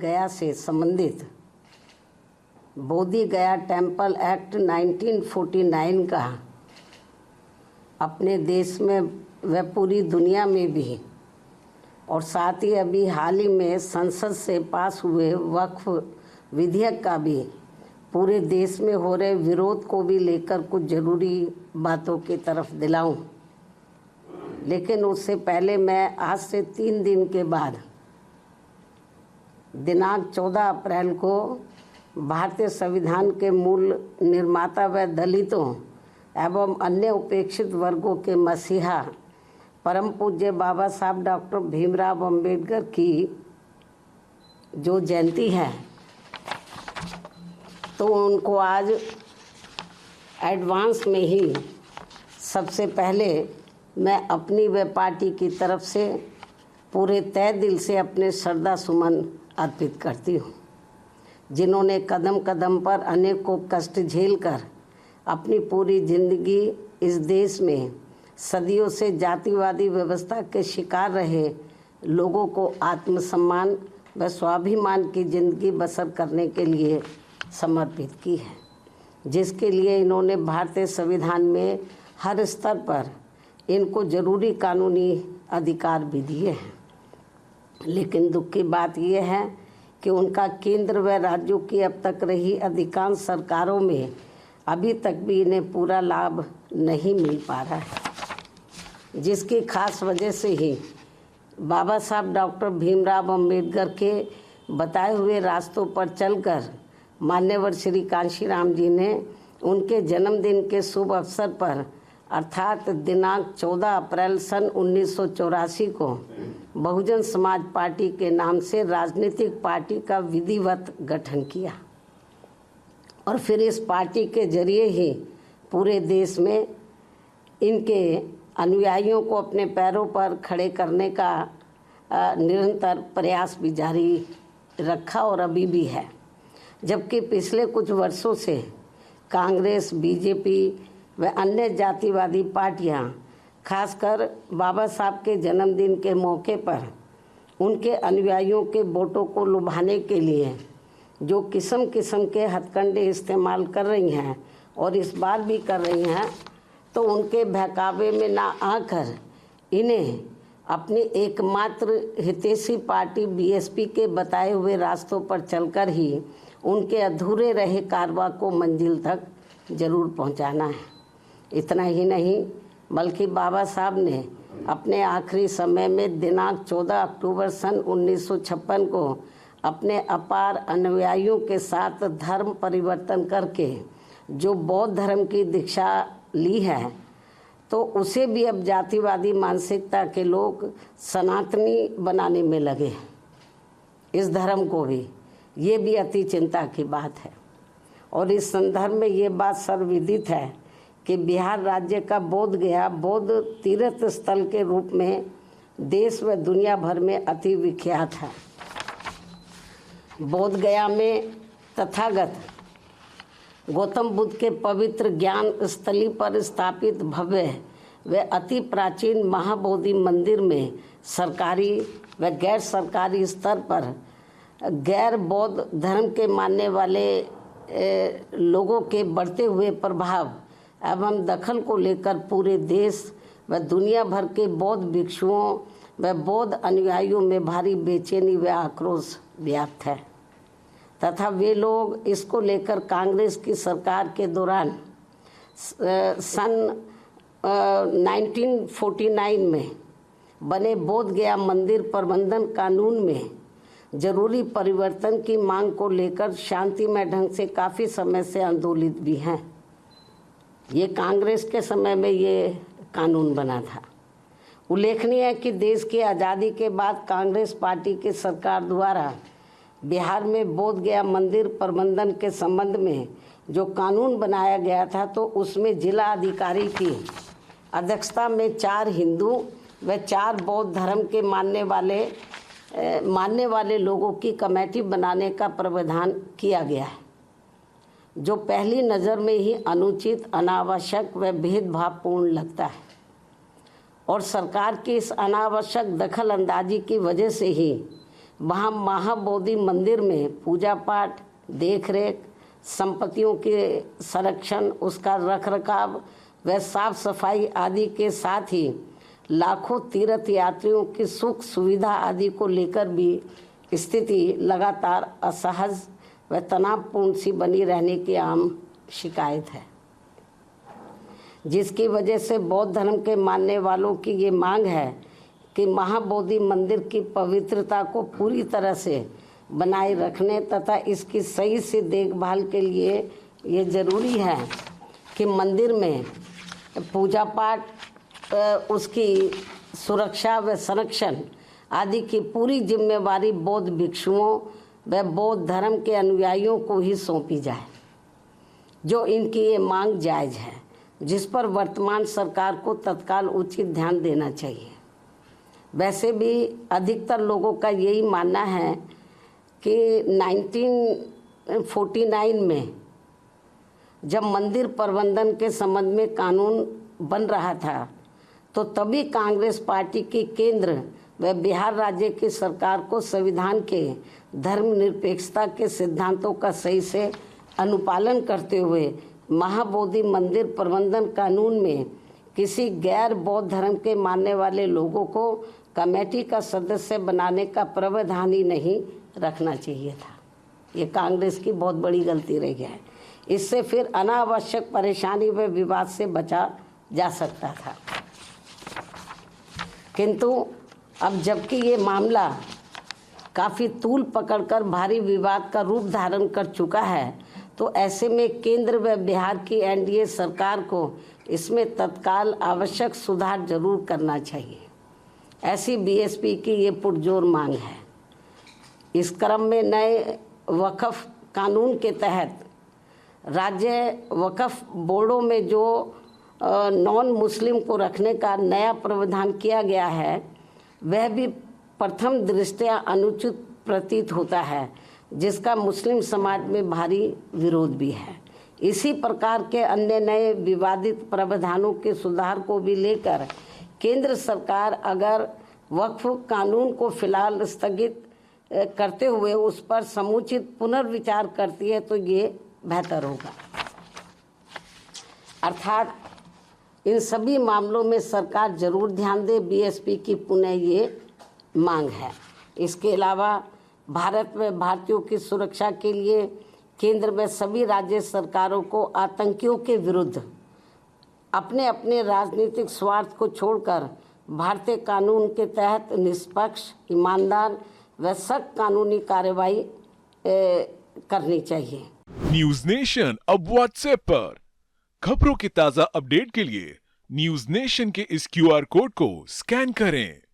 गया से संबंधित बोधि गया टेम्पल एक्ट 1949 का अपने देश में व पूरी दुनिया में भी और साथ ही अभी हाल ही में संसद से पास हुए वक्फ विधेयक का भी पूरे देश में हो रहे विरोध को भी लेकर कुछ ज़रूरी बातों की तरफ दिलाऊं। लेकिन उससे पहले मैं आज से 3 दिन के बाद दिनांक 14 अप्रैल को भारतीय संविधान के मूल निर्माता व दलितों एवं अन्य उपेक्षित वर्गों के मसीहा परम पूज्य बाबा साहब डॉक्टर भीमराव अंबेडकर की जो जयंती है, तो उनको आज एडवांस में ही सबसे पहले मैं अपनी व पार्टी की तरफ से पूरे तहे दिल से अपने श्रद्धा सुमन अर्पित करती हूँ, जिन्होंने कदम कदम पर अनेकों कष्ट झेलकर अपनी पूरी जिंदगी इस देश में सदियों से जातिवादी व्यवस्था के शिकार रहे लोगों को आत्मसम्मान व स्वाभिमान की जिंदगी बसर करने के लिए समर्पित की है, जिसके लिए इन्होंने भारतीय संविधान में हर स्तर पर इनको जरूरी कानूनी अधिकार भी दिए हैं। लेकिन दुख की बात यह है कि उनका केंद्र व राज्यों की अब तक रही अधिकांश सरकारों में अभी तक भी इन्हें पूरा लाभ नहीं मिल पा रहा है, जिसकी खास वजह से ही बाबा साहब डॉक्टर भीमराव अंबेडकर के बताए हुए रास्तों पर चलकर मान्यवर श्री कांशीराम जी ने उनके जन्मदिन के शुभ अवसर पर अर्थात दिनांक 14 अप्रैल सन 1984 को बहुजन समाज पार्टी के नाम से राजनीतिक पार्टी का विधिवत गठन किया और फिर इस पार्टी के जरिए ही पूरे देश में इनके अनुयायियों को अपने पैरों पर खड़े करने का निरंतर प्रयास भी जारी रखा और अभी भी है। जबकि पिछले कुछ वर्षों से कांग्रेस, बीजेपी व अन्य जातिवादी पार्टियां खासकर बाबा साहब के जन्मदिन के मौके पर उनके अनुयायियों के वोटों को लुभाने के लिए जो किस्म किस्म के हथकंडे इस्तेमाल कर रही हैं और इस बार भी कर रही हैं, तो उनके बहकावे में ना आकर इन्हें अपनी एकमात्र हितैषी पार्टी बीएसपी के बताए हुए रास्तों पर चलकर ही उनके अधूरे रहे कारवां को मंजिल तक जरूर पहुंचाना है। इतना ही नहीं बल्कि बाबा साहब ने अपने आखिरी समय में दिनांक 14 अक्टूबर सन 1956 को अपने अपार अनुयायियों के साथ धर्म परिवर्तन करके जो बौद्ध धर्म की दीक्षा ली है, तो उसे भी अब जातिवादी मानसिकता के लोग सनातनी बनाने में लगे। इस धर्म को भी, ये भी अति चिंता की बात है। और इस संदर्भ में ये बात सर्वविदित है कि बिहार राज्य का बोध गया बौद्ध तीर्थ स्थल के रूप में देश व दुनिया भर में अति विख्यात है। बोध गया में तथागत गौतम बुद्ध के पवित्र ज्ञान स्थली पर स्थापित भव्य व अति प्राचीन महाबोधि मंदिर में सरकारी व गैर सरकारी स्तर पर गैर बौद्ध धर्म के मानने वाले लोगों के बढ़ते हुए प्रभाव एवं दखल को लेकर पूरे देश व दुनिया भर के बौद्ध भिक्षुओं व बौद्ध अनुयायियों में भारी बेचैनी व आक्रोश व्याप्त है तथा वे लोग इसको लेकर कांग्रेस की सरकार के दौरान सन 1949 में बने बोध गया मंदिर प्रबंधन कानून में जरूरी परिवर्तन की मांग को लेकर शांतिमय ढंग से काफ़ी समय से आंदोलित भी हैं। ये कांग्रेस के समय में ये कानून बना था। उल्लेखनीय है कि देश की आज़ादी के बाद कांग्रेस पार्टी की सरकार द्वारा बिहार में बोध गया मंदिर प्रबंधन के संबंध में जो कानून बनाया गया था, तो उसमें जिला अधिकारी की अध्यक्षता में 4 हिंदू व 4 बौद्ध धर्म के मानने वाले लोगों की कमेटी बनाने का प्रावधान किया गया है, जो पहली नज़र में ही अनुचित, अनावश्यक व भेदभावपूर्ण लगता है। और सरकार की इस अनावश्यक दखल अंदाजी की वजह से ही वहाँ महाबोधि मंदिर में पूजा पाठ, देखरेख, संपत्तियों के संरक्षण, उसका रखरखाव व साफ सफाई आदि के साथ ही लाखों तीर्थ यात्रियों की सुख सुविधा आदि को लेकर भी स्थिति लगातार असहज व तनावपूर्ण सी बनी रहने की आम शिकायत है, जिसकी वजह से बौद्ध धर्म के मानने वालों की ये मांग है कि महाबोधि मंदिर की पवित्रता को पूरी तरह से बनाए रखने तथा इसकी सही से देखभाल के लिए ये जरूरी है कि मंदिर में पूजा पाठ, उसकी सुरक्षा व संरक्षण आदि की पूरी जिम्मेवारी बौद्ध भिक्षुओं व बौद्ध धर्म के अनुयायियों को ही सौंपी जाए, जो इनकी ये मांग जायज़ है, जिस पर वर्तमान सरकार को तत्काल उचित ध्यान देना चाहिए। वैसे भी अधिकतर लोगों का यही मानना है कि 1949 में जब मंदिर प्रबंधन के संबंध में कानून बन रहा था तो तभी कांग्रेस पार्टी की केंद्र व बिहार राज्य की सरकार को संविधान के धर्मनिरपेक्षता के सिद्धांतों का सही से अनुपालन करते हुए महाबोधि मंदिर प्रबंधन कानून में किसी गैर बौद्ध धर्म के मानने वाले लोगों को कमेटी का सदस्य बनाने का प्रावधान ही नहीं रखना चाहिए था। ये कांग्रेस की बहुत बड़ी गलती रही है। इससे फिर अनावश्यक परेशानी व विवाद से बचा जा सकता था, किंतु अब जबकि ये मामला काफ़ी तूल पकड़कर भारी विवाद का रूप धारण कर चुका है, तो ऐसे में केंद्र व बिहार की एनडीए सरकार को इसमें तत्काल आवश्यक सुधार जरूर करना चाहिए, ऐसी बीएसपी की ये पुरजोर मांग है। इस क्रम में नए वक्फ कानून के तहत राज्य वक्फ बोर्डों में जो नॉन मुस्लिम को रखने का नया प्रावधान किया गया है, वह भी प्रथम दृष्टया अनुचित प्रतीत होता है, जिसका मुस्लिम समाज में भारी विरोध भी है। इसी प्रकार के अन्य नए विवादित प्रावधानों के सुधार को भी लेकर केंद्र सरकार अगर वक्फ कानून को फिलहाल स्थगित करते हुए उस पर समुचित पुनर्विचार करती है तो ये बेहतर होगा। अर्थात इन सभी मामलों में सरकार जरूर ध्यान दे, बीएसपी की पुनः ये मांग है। इसके अलावा भारत में भारतीयों की सुरक्षा के लिए केंद्र में सभी राज्य सरकारों को आतंकियों के विरुद्ध अपने अपने राजनीतिक स्वार्थ को छोड़कर भारतीय कानून के तहत निष्पक्ष, ईमानदार व सख्त कानूनी कार्रवाई करनी चाहिए। न्यूज नेशन अब व्हाट्सएप पर खबरों के ताजा अपडेट के लिए न्यूज नेशन के इस क्यूआर कोड को स्कैन करें।